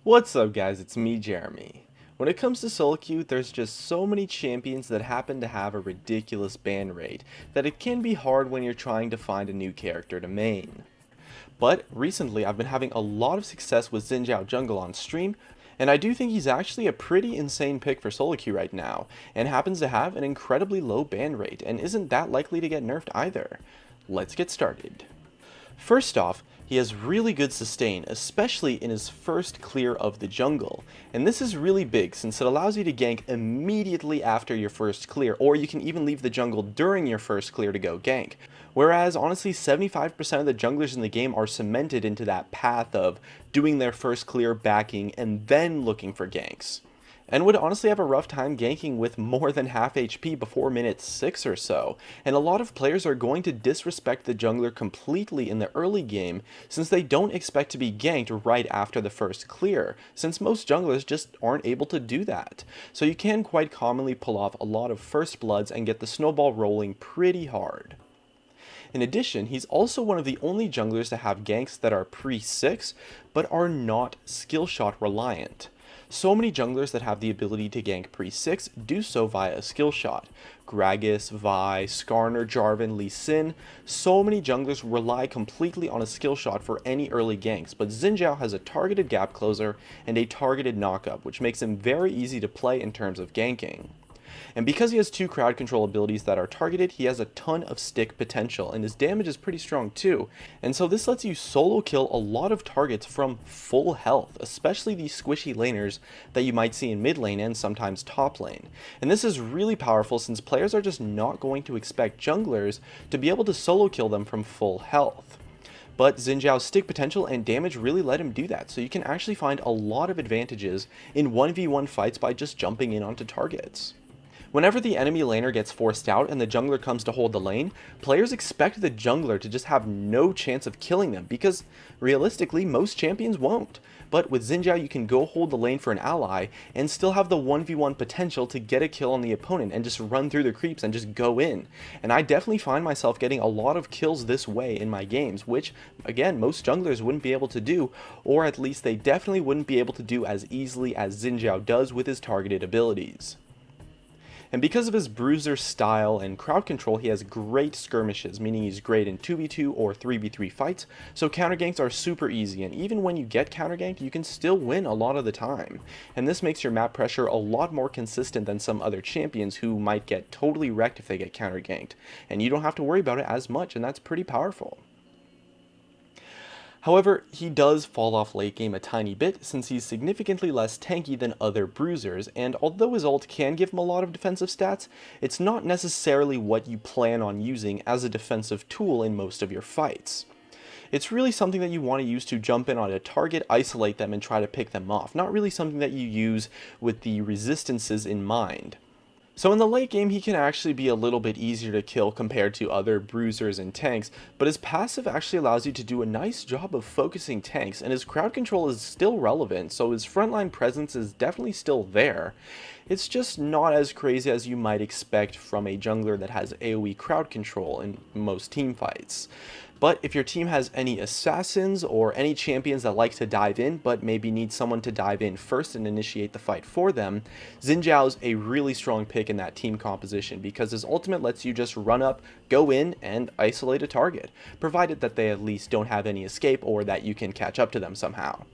What's up guys, it's me Jeremy. When it comes to solo queue, there's just so many champions that happen to have a ridiculous ban rate that it can be hard when you're trying to find a new character to main. But recently I've been having a lot of success with Zhao jungle on stream, and I do think he's actually a pretty insane pick for solo queue right now, and happens to have an incredibly low ban rate and isn't that likely to get nerfed either. Let's get started. First off, he has really good sustain, especially in his first clear of the jungle, and this is really big since it allows you to gank immediately after your first clear, or you can even leave the jungle during your first clear to go gank. Whereas honestly 75% of the junglers in the game are cemented into that path of doing their first clear, backing, and then looking for ganks, and would honestly have a rough time ganking with more than half HP before minute 6 or so, and a lot of players are going to disrespect the jungler completely in the early game since they don't expect to be ganked right after the first clear, since most junglers just aren't able to do that. So you can quite commonly pull off a lot of first bloods and get the snowball rolling pretty hard. In addition, he's also one of the only junglers to have ganks that are pre-6 but are not skill shot reliant. So many junglers that have the ability to gank pre-6 do so via a skill shot. Gragas, Vi, Skarner, Jarvan, Lien, so many junglers rely completely on a skill shot for any early ganks, but Zhao has a targeted gap closer and a targeted knockup, which makes him very easy to play in terms of ganking. And because he has two crowd control abilities that are targeted, he has a ton of stick potential, and his damage is pretty strong too. And so this lets you solo kill a lot of targets from full health, especially these squishy laners that you might see in mid lane and sometimes top lane. And this is really powerful since players are just not going to expect junglers to be able to solo kill them from full health. But Zhao's stick potential and damage really let him do that, so you can actually find a lot of advantages in 1v1 fights by just jumping in onto targets. Whenever the enemy laner gets forced out and the jungler comes to hold the lane, players expect the jungler to just have no chance of killing them because realistically most champions won't. But with Zhao you can go hold the lane for an ally and still have the 1v1 potential to get a kill on the opponent and just run through the creeps and just go in. And I definitely find myself getting a lot of kills this way in my games, which again most junglers wouldn't be able to do, or at least they definitely wouldn't be able to do as easily as Zhao does with his targeted abilities. And because of his bruiser style and crowd control, he has great skirmishes, meaning he's great in 2v2 or 3v3 fights, so counter ganks are super easy, and even when you get counter ganked, you can still win a lot of the time. And this makes your map pressure a lot more consistent than some other champions who might get totally wrecked if they get counter ganked, and you don't have to worry about it as much, and that's pretty powerful. However, he does fall off late game a tiny bit since he's significantly less tanky than other bruisers, and although his ult can give him a lot of defensive stats, it's not necessarily what you plan on using as a defensive tool in most of your fights. It's really something that you want to use to jump in on a target, isolate them, and try to pick them off, not really something that you use with the resistances in mind. So in the late game he can actually be a little bit easier to kill compared to other bruisers and tanks, but his passive actually allows you to do a nice job of focusing tanks, and his crowd control is still relevant, so his frontline presence is definitely still there. It's just not as crazy as you might expect from a jungler that has AoE crowd control in most team fights. But if your team has any assassins or any champions that like to dive in but maybe need someone to dive in first and initiate the fight for them, Zhao's a really strong pick in that team composition because his ultimate lets you just run up, go in, and isolate a target, provided that they at least don't have any escape or that you can catch up to them somehow.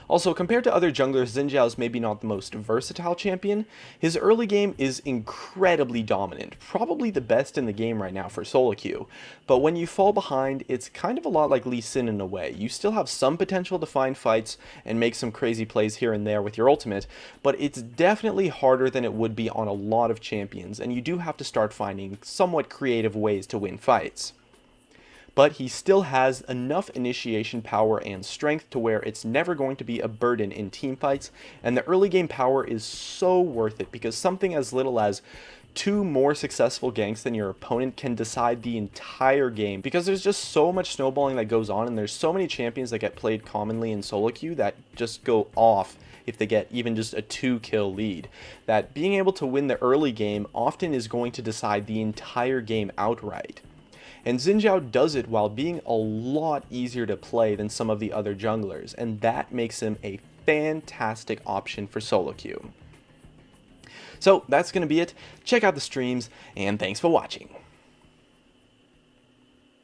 Also, compared to other junglers, Zhao's maybe not the most versatile champion. His early game is incredibly dominant, probably the best in the game right now for solo queue. But when you fall behind, it's kind of a lot like Lien in a way. You still have some potential to find fights and make some crazy plays here and there with your ultimate, but it's definitely harder than it would be on a lot of champions, and you do have to start finding somewhat creative ways to win fights. But he still has enough initiation power and strength to where it's never going to be a burden in teamfights, and the early game power is so worth it because something as little as 2 more successful ganks than your opponent can decide the entire game, because there's just so much snowballing that goes on, and there's so many champions that get played commonly in solo queue that just go off if they get even just a 2-kill lead, that being able to win the early game often is going to decide the entire game outright. and Zhao does it while being a lot easier to play than some of the other junglers, and that makes him a fantastic option for solo queue. So that's going to be it. Check out the streams, and thanks for watching.